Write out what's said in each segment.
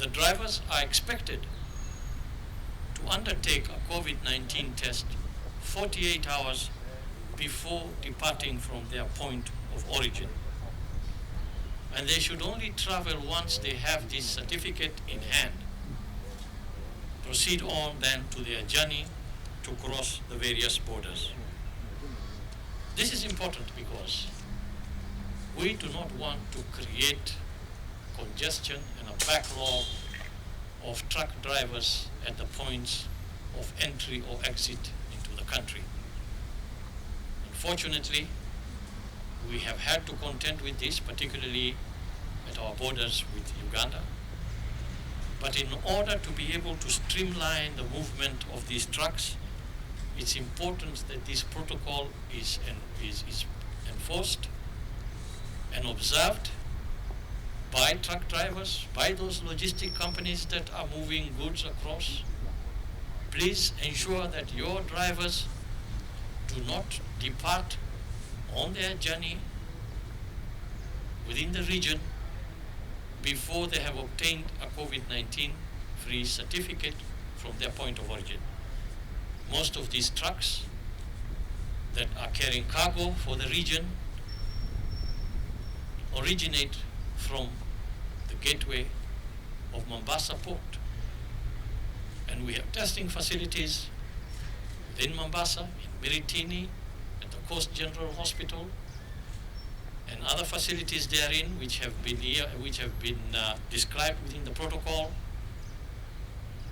The drivers are expected to undertake a COVID-19 test 48 hours before departing from their point of origin. And they should only travel once they have this certificate in hand. Proceed on then to their journey to cross the various borders. This is important because we do not want to create congestion and a backlog of truck drivers at the points of entry or exit into the country. Unfortunately, we have had to contend with this, particularly at our borders with Uganda. But in order to be able to streamline the movement of these trucks, it's important that this protocol is enforced and observed by truck drivers, by those logistic companies that are moving goods across. Please ensure that your drivers do not depart on their journey within the region before they have obtained a COVID-19 free certificate from their point of origin. Most of these trucks that are carrying cargo for the region originate from the gateway of Mombasa port. And we have testing facilities within Mombasa, in Miritini, at the Coast General Hospital, and other facilities therein which have been described within the protocol.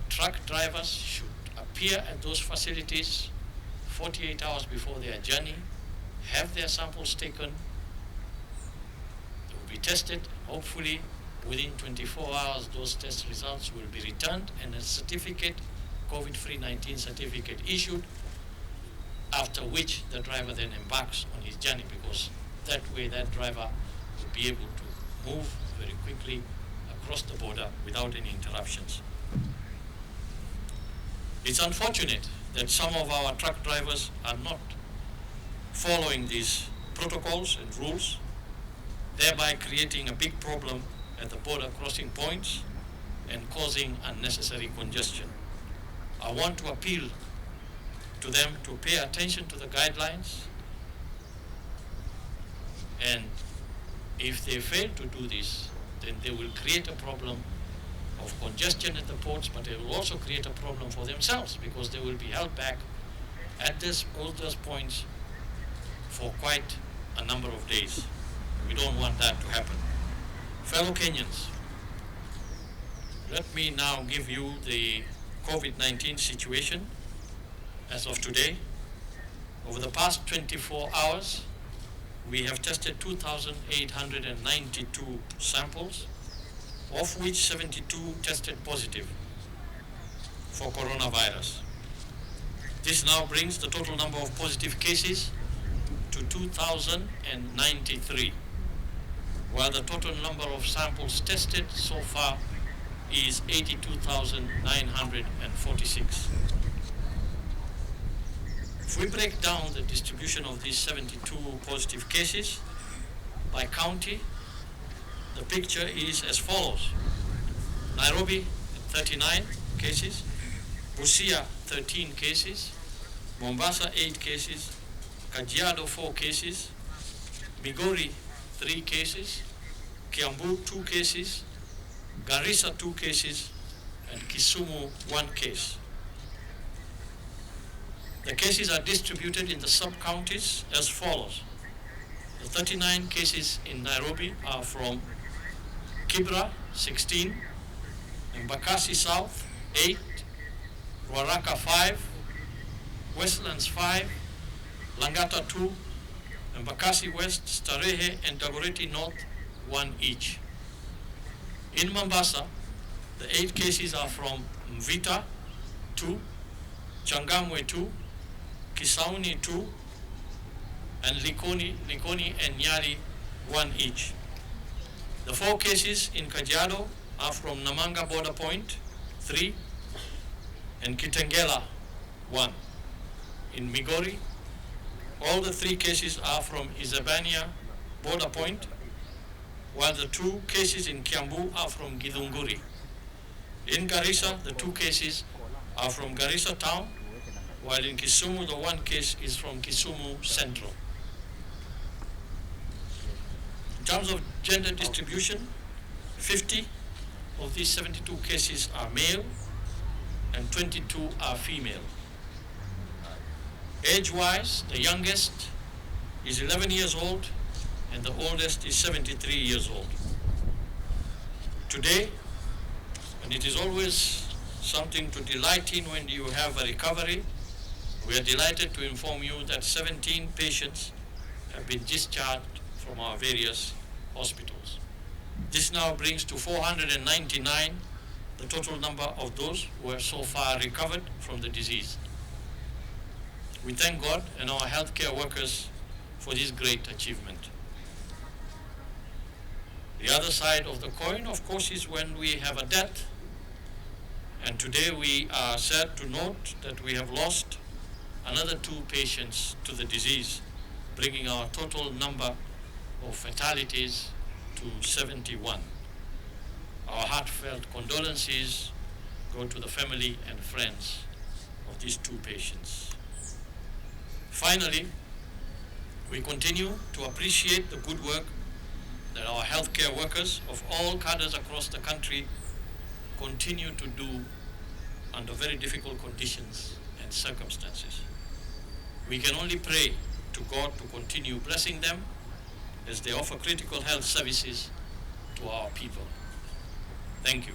Truck drivers should appear at those facilities 48 hours before their journey, have their samples taken, they will be tested, hopefully within 24 hours those test results will be returned and a certificate, COVID-free 19 certificate issued, after which the driver then embarks on his journey, because that way that driver will be able to move very quickly across the border without any interruptions. It's unfortunate that some of our truck drivers are not following these protocols and rules, thereby creating a big problem at the border crossing points and causing unnecessary congestion. I want to appeal to them to pay attention to the guidelines, and if they fail to do this, then they will create a problem of congestion at the ports, but they will also create a problem for themselves because they will be held back at all those points for quite a number of days. We don't want that to happen. Fellow Kenyans, let me now give you the COVID-19 situation as of today. Over the past 24 hours, we have tested 2,892 samples, of which 72 tested positive for coronavirus. This now brings the total number of positive cases to 2,093, while the total number of samples tested so far is 82,946. If we break down the distribution of these 72 positive cases by county, the picture is as follows. Nairobi, 39 cases, Busia, 13 cases, Mombasa, 8 cases, Kajiado, 4 cases, Migori, 3 cases, Kiambu, 2 cases, Garissa, 2 cases, and Kisumu, 1 case. The cases are distributed in the sub-counties as follows. The 39 cases in Nairobi are from Kibra, 16, Embakasi South, 8, Ruaraka, 5, Westlands, 5, Langata, 2, Embakasi West, Starehe, and Dagoretti North, 1 each. In Mombasa, the 8 cases are from Mvita, 2, Changamwe, 2, Kisauni, 2, and Likoni and Nyali, 1 each. The 4 cases in Kajiado are from Namanga Border Point, 3, and Kitengela, 1. In Migori, all the 3 cases are from Isabania Border Point, while the 2 cases in Kiambu are from Githunguri. In Garissa, the 2 cases are from Garissa town, while in Kisumu, the 1 case is from Kisumu Central. In terms of gender distribution, 50 of these 72 cases are male and 22 are female. Age-wise, the youngest is 11 years old and the oldest is 73 years old. Today, and it is always something to delight in when you have a recovery, we are delighted to inform you that 17 patients have been discharged from our various hospitals. This now brings to 499 the total number of those who have so far recovered from the disease. We thank God and our healthcare workers for this great achievement. The other side of the coin, of course, is when we have a death. And today we are sad to note that we have lost another 2 patients to the disease, bringing our total number of fatalities to 71. Our heartfelt condolences go to the family and friends of these 2 patients. Finally, we continue to appreciate the good work that our healthcare workers of all cadres across the country continue to do under very difficult conditions and circumstances. We can only pray to God to continue blessing them as they offer critical health services to our people. Thank you.